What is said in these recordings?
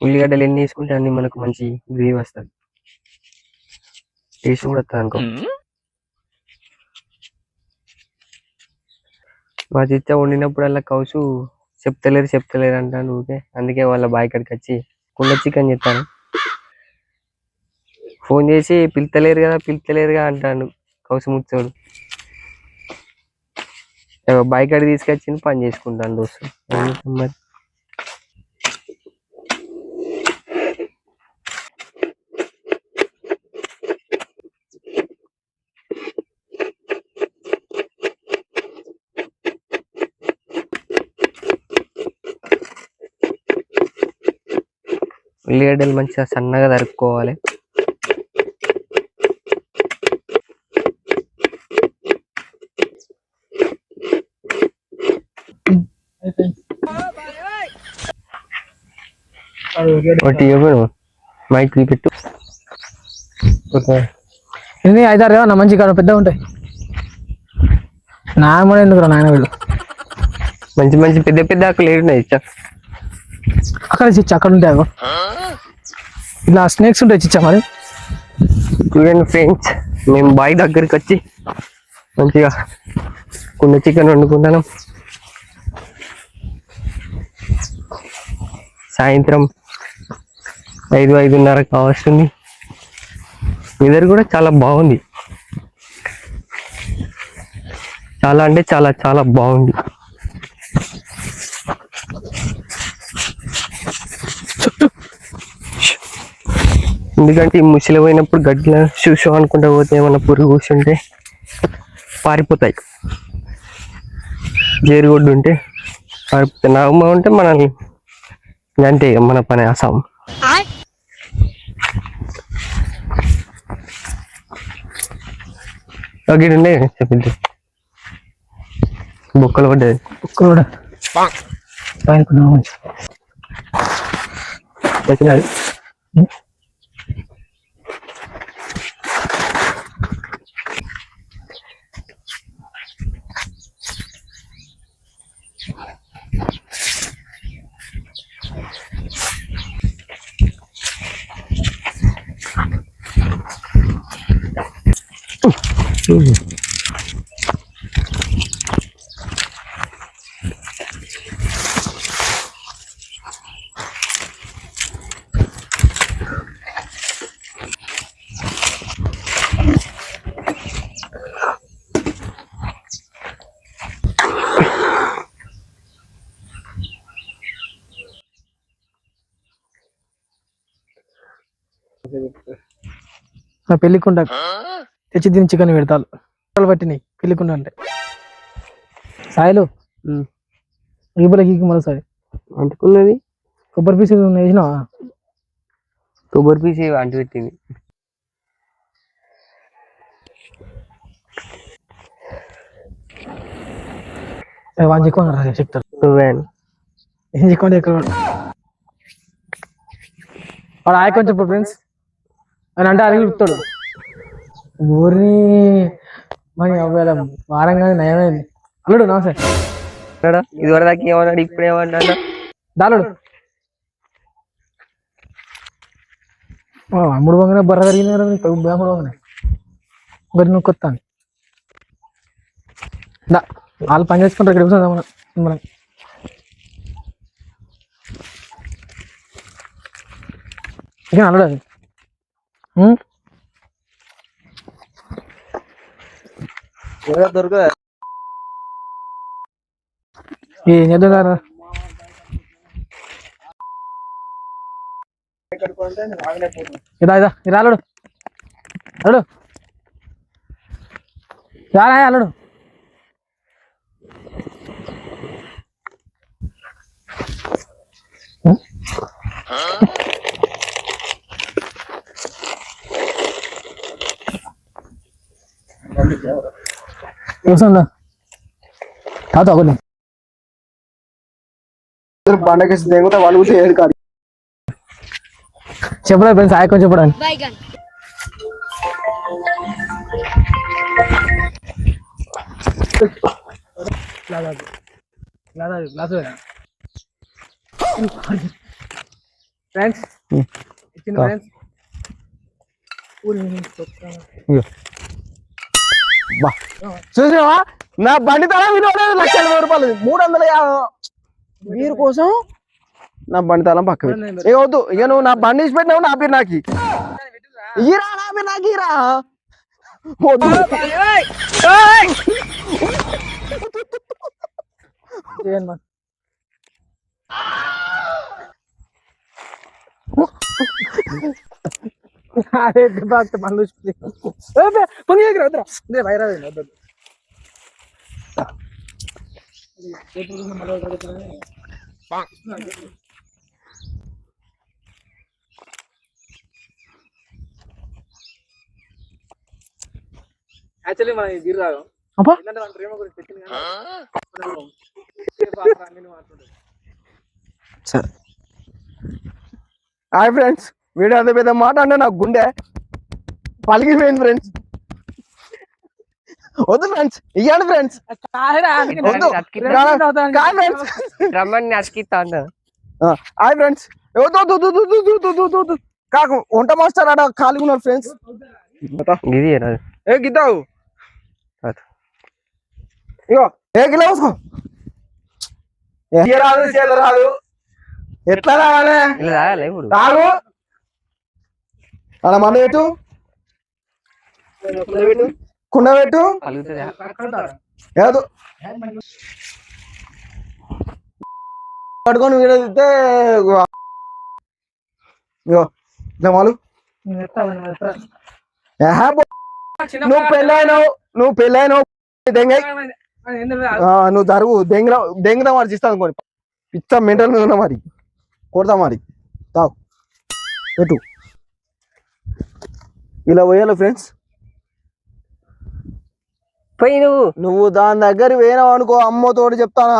ఉల్లిగడ్డలు ఎన్ని వేసుకుంటే అన్ని మనకు మంచి గ్రేవీ వస్తుంది, టేస్ట్ కూడా వస్తుంది అనుకో. మా చిచ్చ వండినప్పుడల్లా కౌసు చెప్తలేరు అంటాను ఊకే. అందుకే వాళ్ళ బాయ్ కాడికి వచ్చి కుండ చికెన్ చెప్తాను, ఫోన్ చేసి పిలుతలేరుగా అంటాను కౌసు ముచ్చోడు. బాయ్ కాడికి తీసుకొచ్చి పని చేసుకుంటాను దోస్తు. మరి ఉల్లిగడ్డలు మంచిగా సన్నగా తరుక్కోవాలి. మైక్ పెట్టు. ఇది 5-6 ఏమన్నా మంచి కాడ పెద్దగా ఉంటాయి. నాయన ఎందుకు నాయన వీళ్ళు మంచి మంచి పెద్ద ఆకులు ఏడున్నాయి అక్కడ చిచ్చ అక్కడ ఉంటాయి. ఇలా స్నేక్స్ ఉంటాయి చిచ్చా. మరి చూడండి ఫ్రెండ్స్, మేము బాయ్ దగ్గరికి వచ్చి మంచిగా కుండ చికెన్ వండుకుంటాను. సాయంత్రం 5-5:30 కావస్తుంది. వెదర్ కూడా చాలా బాగుంది, చాలా అంటే చాలా చాలా బాగుంది. ఎందుకంటే ఈ ముసలి పోయినప్పుడు గడ్డిలో చూసో అనుకుంటా పోతే ఏమన్నా పురుగు కూర్చుంటే పారిపోతాయి, జేరుగొడ్డు ఉంటే పారిపోతాయి. నాగమ్మ ఉంటే మనల్ని అంటే మన పని అసాం. గిడి ఉండే చెప్పింది బొక్కలు పడ్డది. నా పెళ్లికుండ తెచ్చి దీని చికెన్ పెడతాను పట్టినాయి. పెళ్లికుండ అంటే సాయిలు గీకి మరోసారి అంటుకున్నది. కొబ్బరి పీసు వేసినా, కొబ్బరి పీసు అంటు పెట్టింది. వాడిని చెక్కుని చెప్తారు. ఏం చెక్కండి ఎక్కడ వాడు ఆయ కొంచెం ఫ్రెండ్స్ అని అంటే అడిగి చెప్తాడు. ఊరిని మరి వారంగా నయమైంది. అల్లుడు నమస్తే. ఇదివరదాకా ఏమన్నాడు, ఇప్పుడు ఏమన్నా దాలుడు అమ్ముడు వంగనే బర్ర జరిగింది. అమ్ముడు వంగనే గడి నువ్వు కొత్తాను వాళ్ళు పని చేసుకుంటారు. ఇక్కడ మనం ఇక అల్లుడు అది దొరకదా ఏం చేద్దాం. ఇదా ఇదా అల్లుడు అల్లుడు రారా అల్లుడు. చెప్పడా ఫ్రెండ్స్ ఆయకం చెప్పడానికి ఫ్రెండ్స్ ఇచ్చింది ఫ్రెండ్స్. చూసావా నా బండి తల విలువ 1,80,000 350 వీరి కోసం నా బండి తలం పక్క ఏ వద్దు ఇక నువ్వు నా బండి ఇచ్చి పెట్టినావు నా పేరు నాకు ఈరా నా పేరు నాకు ఈరా వద్దు అరే పనులు పొంగి వద్దురా వైరా వద్దు. యాక్చువల్లీ మన బీర్ తాగాం ఏంటంటే మన ప్రేమ గురించి తెచ్చింది సరే హాయ్ ఫ్రెండ్స్ వీడియో అంత పెద్ద మాట అంటే నాకు గుండె పలిగిపోయింది ఫ్రెండ్స్ వద్దు ఫ్రెండ్స్ ఇవ్వండి ఫ్రెండ్స్ వద్దు ఫ్రెండ్స్ రమ్మని అతికిస్తాను. హాయ్ ఫ్రెండ్స్ వద్దు కాకు వంట మాస్టర్ ఆడ ఖాళీగా ఉన్నారు ఫ్రెండ్స్ ఇది ఏ గిద్దావు ఇగో ఏ గిలా వసుకో రాదు చేత రాదు ఎట్లా రావాలి ఇలా తాగాలి ఇప్పుడు. తాగు అలా మంద పెట్టు కుండ పెట్టు పలుకుతుందా? ఏదో పట్టుకొని వీడియో తీస్తే ఇగో జమాలు నువ్వు పెళ్ళైనావు దెంగ నువ్వు జరుగు దెంగదా మరి ఇస్తాను కొని పిచ్చ మెంటల్ మీద ఉన్నా మరి కొడతా మరి తావు పెట్టు ఇలా పోయాలి ఫ్రెండ్స్ పోయి నువ్వు దాని దగ్గర పోయినావు అనుకో అమ్మతోటి చెప్తానా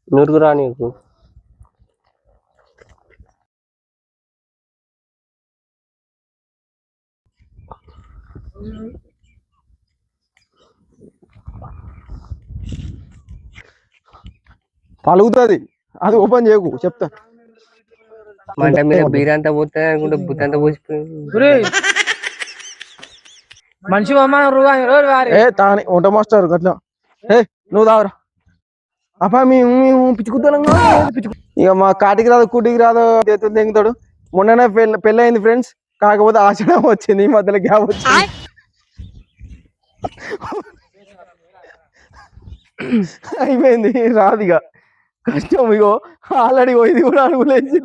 నూరుగురా నీకు. పలుగుతుంది అది ఓపెన్ చేయకు చెప్తా మంట మీద బీర్ అంతా పోతుంది అనుకుంటే బుద్ధి అంతా పోసిపోయింది. మనిషి ఏ తాని వంట మాస్టర్ గట్లా ఏ నువ్వు తావరా అప్ప మేము పిచ్చుకుతాను ఇక మా కాటికి రాదు కుటికి రాదు చేతులు తెంగుతాడు మొన్ననే పెళ్ళి అయింది ఫ్రెండ్స్ కాకపోతే ఆచరణ వచ్చింది ఈ మధ్యలో గ్యాప్ వచ్చింది అయిపోయింది రాదు ఇక కష్టం ఇగో ఆల్రెడీ ఇది కూడా అనుకునేసి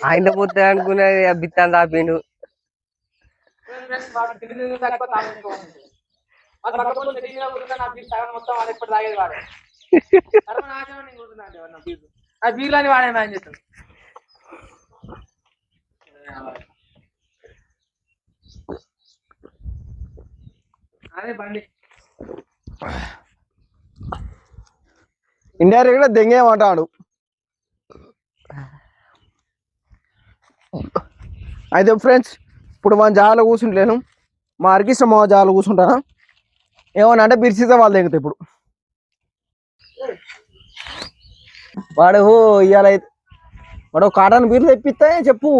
ఆయన పోతే అనుకున్నది బిత్తాన్ని ఆపిండు. ఆ బీర్లని వాడే మ్యాన్ చేస్తాడు. అదే బండి ఇండైరెక్ట్ గా దెంగేమంటాడు అయితే ఫ్రెండ్స్ ఇప్పుడు మన జాలో కూర్చుంటలేను మా అరికిష్టం మా జాలో కూర్చుంటానా ఏమన్నా అంటే బిర్సితే వాళ్ళు దెంగుతాయి ఇప్పుడు వాడు ఇవాళ వాడు కాటన్ బీర్లు తెప్పిస్తే చెప్పు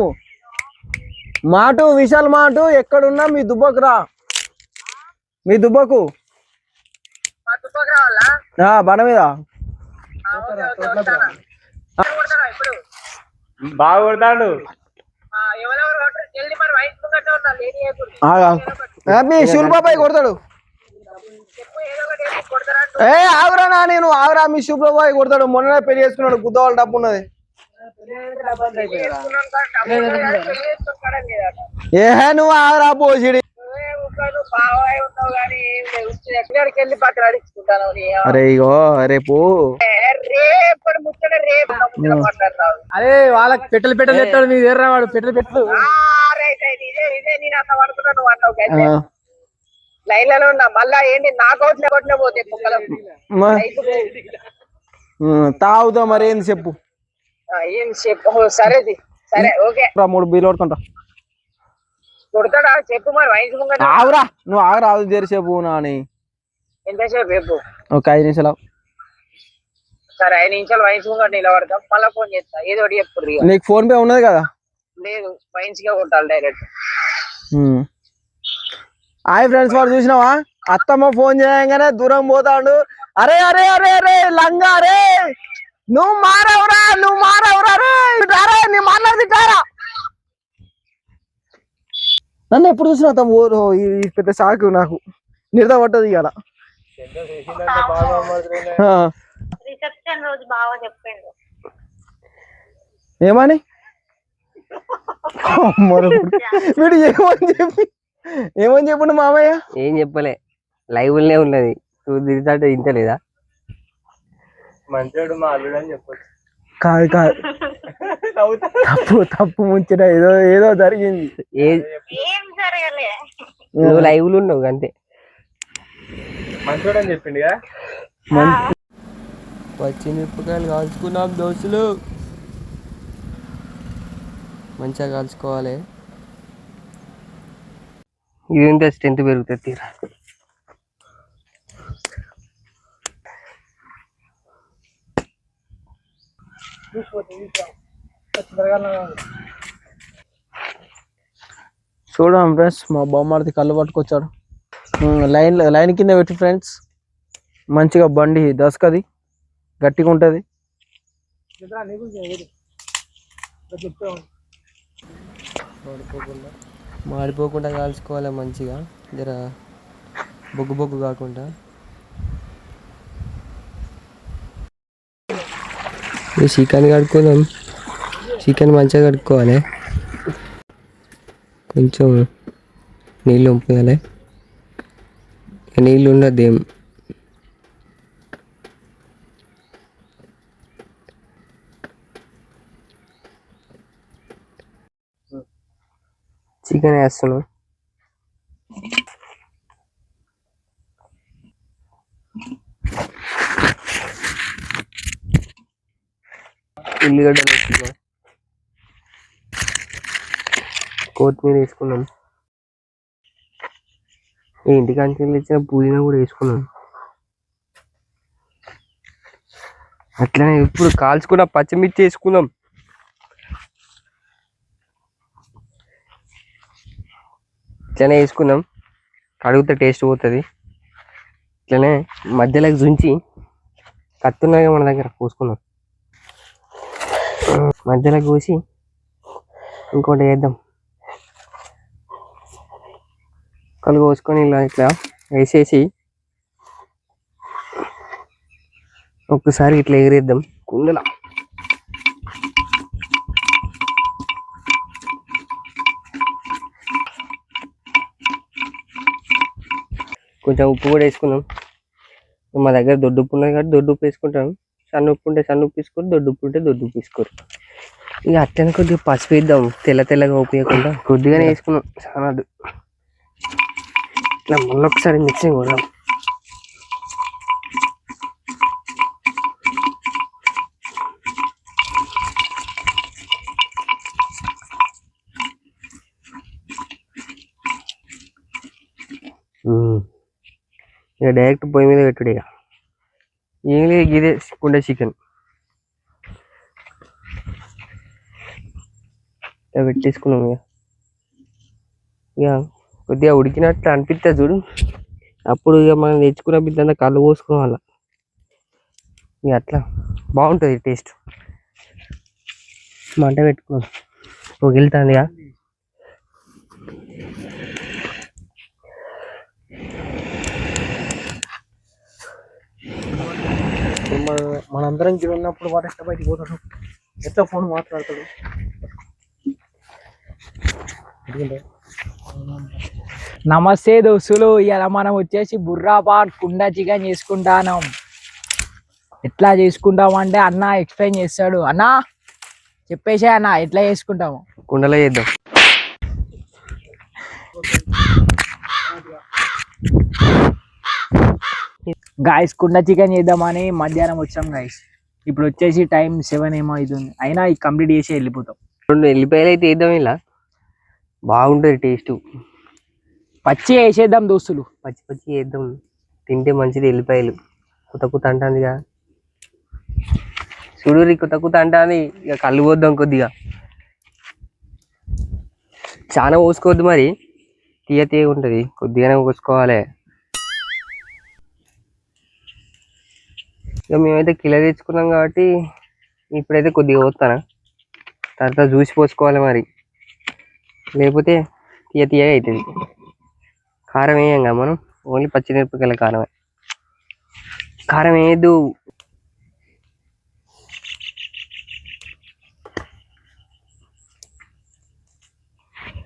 మాటు విశాల్ మాటు ఎక్కడున్నా మీ దుబ్బకు రా మీ దుబ్బకు బండ మీద బాగా కొడతాడు. మీ శివుల్ బాబాయ్ కొడతాడు ఏ ఆగురా నా నేను ఆగురా మీ శివుల్ బాబాయ్ కొడతాడు మొన్న పెళ్లి చేసుకున్నాడు గుద్దవాళ్ళ డబ్బు ఉన్నది ఏ నువ్వు ఆగురా పోసిడి అరే ఇగో రేపు అరే వాళ్ళకి పెట్టలు ఎత్తాడు నీ దగ్గర వాడు పెట్టలు లైన్లలో ఉన్నా మళ్ళా ఏంటి నాకౌట్లే కొట్టిన పోతే తాగుతా మరి ఏంది చెప్పు ఏం చెప్పు సరేది సరే ఓకే 3 బీలు కొడుకుంటా కొడతాడా చెప్పు మరి వయసు ఆగురా నువ్వు ఆగురా ఆగు చేరిసేపు నాని ఎంతసేపు చెప్పు ఒక 5 నిమిషాలు సరే 5 నిమిషాలు వైన్స్ ముంగట నిలబడతాం, మళ్ళీ ఫోన్ చేస్తా, ఏదో ఒకటి చెప్పుర్రు ఇక. నీకు ఫోన్ పే ఉన్నది కదా? లేదు, వైన్స్ గా కొట్టాలి డైరెక్ట్. హాయ్ ఫ్రెండ్స్, వాడు చూసినావా అత్తమ్మ ఫోన్ చేయగానే దూరం పోతాడు. అరే అరే అరే అరే లంగా, అరే నువ్వు మారవురా రే నీ మాట్లాడుతారా? నన్ను ఎప్పుడు చూసినా తమ్ము ఈ పెద్ద షాకు నాకు నిద్ర పట్టదు ఇవాళ. రిసెప్షన్ రోజు బాగా చెప్పిండు. ఏమని వీడు ఏమని చెప్పుడు మామయ్య? ఏం చెప్పలే, లైవ్లనే ఉన్నది, తిరుగుతాంటే ఇంతలేదా? మంచోడు మా అల్లుడు అని చెప్పొచ్చు. కాదు తప్పు ముంచిన ఏదో జరిగింది. ఏం జరగలే, నువ్వు లైవ్లు ఉన్నావు అంతే. మంచోడు అని చెప్పిండు. పచ్చిమిరపకాయలు కాల్చుకున్నాం దోస్తులు, మంచిగా కాల్చుకోవాలి. ఇదేంటే స్ట్రెంత్ పెరుగుతుంది తీరా. చూడండి ఫ్రెండ్స్, మా బొమ్మడిది కళ్ళు పట్టుకొచ్చాడు. లైన్ కింద పెట్టి ఫ్రెండ్స్, మంచిగా బండి దసకది గట్టిగా ఉంటుంది. మాడిపోకుండా కాల్చుకోవాలి మంచిగా, జర బొగ్గు కాకుండా. చికెన్ కడుక్కుందాం. చికెన్ మంచిగా కడుక్కోవాలి, కొంచెం నీళ్ళు వంపేయాలి. నీళ్ళు ఉండద్దేం. చికెన్ వేస్తున్నాం. ఉల్లిగడ్డలు వేసుకున్నాం, కొత్తిమీర వేసుకున్నాం, ఇంటికాంచి ఇచ్చిన పుదీనా కూడా వేసుకున్నాం. అట్లనే ఇప్పుడు కాల్చుకున్న పచ్చిమిర్చి వేసుకున్నాం. ఇట్లనే వేసుకున్నాం, కడిగితే టేస్ట్ పోతుంది. ఇట్లనే మధ్యలోకి జుంచి కత్తున్నాయి మన దగ్గర కోసుకున్నాం, మధ్యలోకి కోసి ఇంకోటి వేద్దాం. కళ్ళు కోసుకొని ఇలా ఇట్లా వేసేసి ఒక్కసారి ఇట్లా ఎగిరేద్దాం కుండలా. కొంచెం ఉప్పు కూడా వేసుకున్నాం. మా దగ్గర దొడ్డుప్పు ఉన్నది కాబట్టి దొడ్డుప్పు వేసుకుంటాం. సన్న ఉప్పు ఉంటే సన్న ఉప్పు వేసుకోరు, దొడ్డుప్పు ఉంటే దొడ్డుప్పు వేసుకోరు. ఇక అట్లనే కొద్దిగా పసుపు వేద్దాం, తెల్లగా ఉపయోగకుండా కొద్దిగానే వేసుకున్నాం. చాలా ఇట్లా మళ్ళీ ఒకసారి మిక్సింగ్ కొడదాం. ఇక డైరెక్ట్ పొయ్యి మీద పెట్టుడు. ఇక ఏం లేదు, ఇదే కుండ చికెన్ పెట్టేసుకున్నాం. ఇక కొద్దిగా ఉడికినట్లు అనిపిస్తే చూడు, అప్పుడు ఇక మనం తెచ్చుకున్న బిడ్డ కళ్ళు పోసుకోవాలి. ఇక అట్లా బాగుంటుంది టేస్ట్. మంట పెట్టుకున్నాం, పొగిలుతుంది. ఇక మనందరం ఇక్కడ ఉన్నప్పుడు వాడు ఎట్లా బయటికి పోతాడు, ఎట్లా ఫోన్ మాట్లాడతాడు. నమస్తే దోస్తులు, ఇలా మనం వచ్చేసి బుర్రాపాట్ కుండ చికెన్ చేసుకుంటాను. ఎట్లా చేసుకుంటామంటే అన్న ఎక్స్ప్లెయిన్ చేస్తాడు. అన్న చెప్పేసే అన్న ఎట్లా చేసుకుంటాము. కుండలో చేద్దాం. గాయస్ కుండ చికెన్ చేద్దామని మధ్యాహ్నం వచ్చాం గాయస్. ఇప్పుడు వచ్చేసి టైం 7 ఏమో అవుతుంది. అయినా ఇది కంప్లీట్ చేసి వెళ్ళిపోతాం. 2 ఎల్లిపాయలు అయితే వేద్దాం, ఇలా బాగుంటుంది టేస్ట్. పచ్చి వేసేద్దాం దోస్తులు, పచ్చి వేద్దాం, తింటే మంచిది. ఎల్లిపాయలు కుత అంటుందిగా. చూడు రిక్కు తక్కువ అంటాని ఇక కళ్ళు పోద్దాం కొద్దిగా. చాలా పోసుకోవద్దు మరి, తీయ తీయగా ఉంటుంది, కొద్దిగానే పోసుకోవాలి. ఇక మేమైతే కిలో తెచ్చుకున్నాం కాబట్టి ఇప్పుడైతే కొద్దిగా పోతానా, తర్వాత చూసి పోసుకోవాలి మరి, లేకపోతే తీయ తీయగా అవుతుంది. కారం వేయం కదా మనం, ఓన్లీ పచ్చిమిరపకాయల కారమే, కారం వేయద్దు.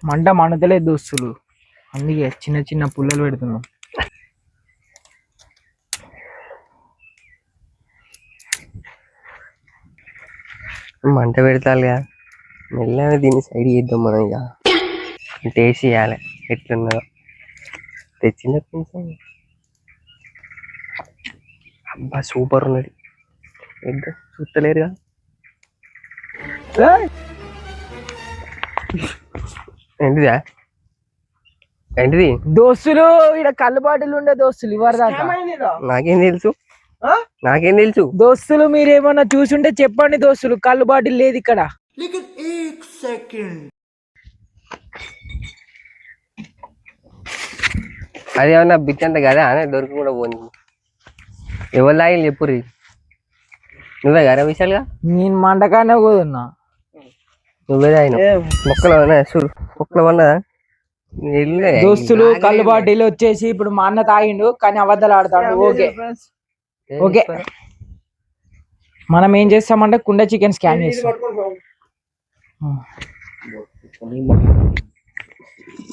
మంట మండతలేదు దోస్తులు, అందుకే చిన్న చిన్న పుల్లలు పెడుతున్నాం. మంట పెడతారుగా, మెల్లగా దీన్ని సైడ్ చేద్దాం మనం. ఇక టేస్ట్ చేయాలి ఎట్లున్నదో. తెచ్చిన కొంచెం అబ్బా సూపర్ ఉన్నది. ఎంత చూస్తలేరుగా. ఏంటిదా ఏంటిది దోస్తులు ఇక్కడ కళ్ళు బాటిల్ ఉండే దోస్తులు ఇవ్వరు దాకా. నాకేం తెలుసు, నాకేం తెలుసు. దోస్తులు మీరేమన్నా చూసుంటే చెప్పండి దోస్తులు, కళ్ళు బాటిల్ లేదు ఇక్కడ. అది ఏమన్నా బిచ్చంత కదా అని దొరికి కూడా పోనీ. ఎవరు తాగిలు చెప్పుర్రి, నువ్వే కదా విశాల్గా? నేను మంటకానే పోతున్నా. నువ్వే తాగిన మొక్కలు చూడు, మొక్కలు పన్నదా దోస్తులు. కళ్ళు బాటిల్ వచ్చేసి ఇప్పుడు మా అన్న తాగిండు కానీ అబద్ధాలు ఆడతాడు. ఓకే ఓకే, మనం ఏం చేస్తామంటే కుండ చికెన్ స్కాన్ చేస్తాం.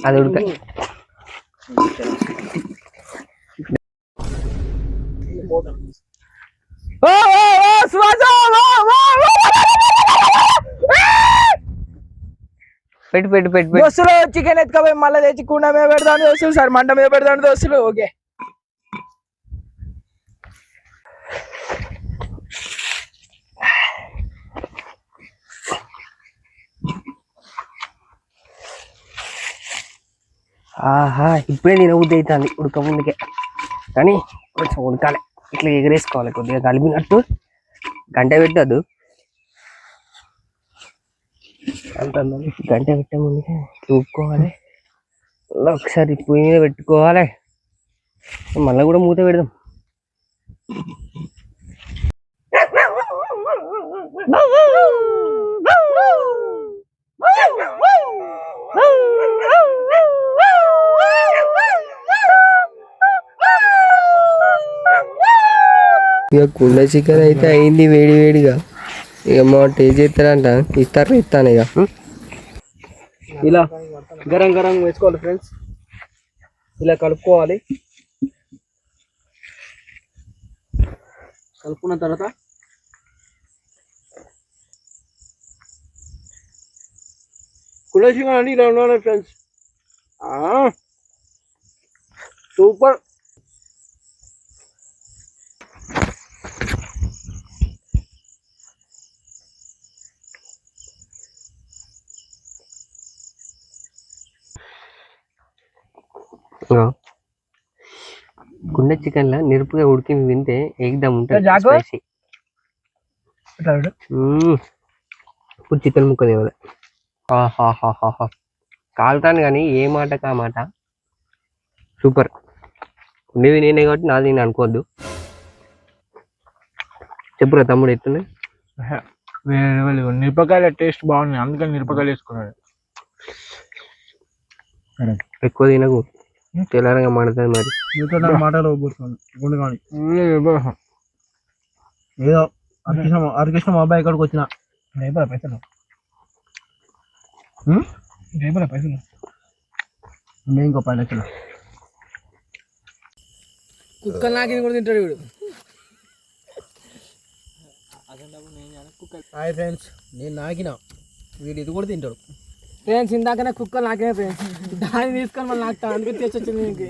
అది ఉడక పెట్టు పెట్టు పెట్టు పెట్టు. దోస్తులు చికెన్ ఎత్తుకపోయి మళ్ళీ తెచ్చి కుండ మీద పెడతాను దోస్తులు, సార్ మంట మీద పెడతాను దోస్తులు. ఓకే ఆహా, ఇప్పుడే తినబుద్ధి అవుతుంది ఉడక ముందుకే, కానీ కొంచెం ఉడకాలి. ఇట్లా ఎగరేసుకోవాలి కొద్దిగా కలిపినట్టు, గంట పెట్టద్దు. గంట పెట్టే ముందుకే చూపుకోవాలి. మళ్ళీ ఒకసారి పొయ్యి మీద పెట్టుకోవాలి, మళ్ళీ కూడా మూత పెడదాం. ఇక కుండ చికెన్ అయితే అయింది వేడి వేడిగా. ఇక మా టేస్ట్ చేస్తారంట, ఇస్తాను ఇక. ఇలా గరం గరం వేసుకోవాలి ఫ్రెండ్స్, ఇలా కలుపుకోవాలి. కలుపుకున్న తర్వాత కుండ చికెన్ అండి ఇలా ఉండాలి ఫ్రెండ్స్, సూపర్. కుండ చికెన్ లా నిరుపుగా ఉడికి తింటే ఏకదమ్ ఉంటుంది. స్పైసీ. ఇప్పుడు చికెన్ ముక్క తేవాలి. కాలుతాను కానీ ఏ మాట కా మాట సూపర్. ఉండేవి నేనే కాబట్టి నాది నేను అనుకోవద్దు. చెప్పురా తమ్ముడు ఎత్తున్నాయి. మిరపకాయల టేస్ట్ బాగున్నాయి, అందుకని మిరపకాయలు వేసుకున్నాడు. ఎక్కువ తినకు, తెల్లారంగా మండుతుంది మరి. మాటలు ఏదో అరకృష్ణ మా అబ్బాయి ఇక్కడికి వచ్చిన పైసలు పైసలు ఇంకో 10 లక్షలు. కుక్కలు నాకింది కూడా తింటాడు వీడు. హాయ్ ఫ్రెండ్స్, నేను నాకిన వీడు ఇది కూడా తింటాడు. ఫ్రెండ్స్ ఇందాకనే కుక్కలు నాకే ఫ్రెండ్స్, దాన్ని తీసుకొని మళ్ళీ నాకుతా, అందుకే తెచ్చొచ్చింది నీకు.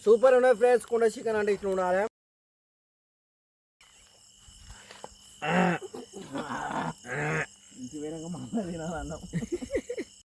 సూపర్ ఉన్నాయి ఫ్రెండ్స్, కుండ చికెన్ అంటే ఇట్లా ఉండాలి.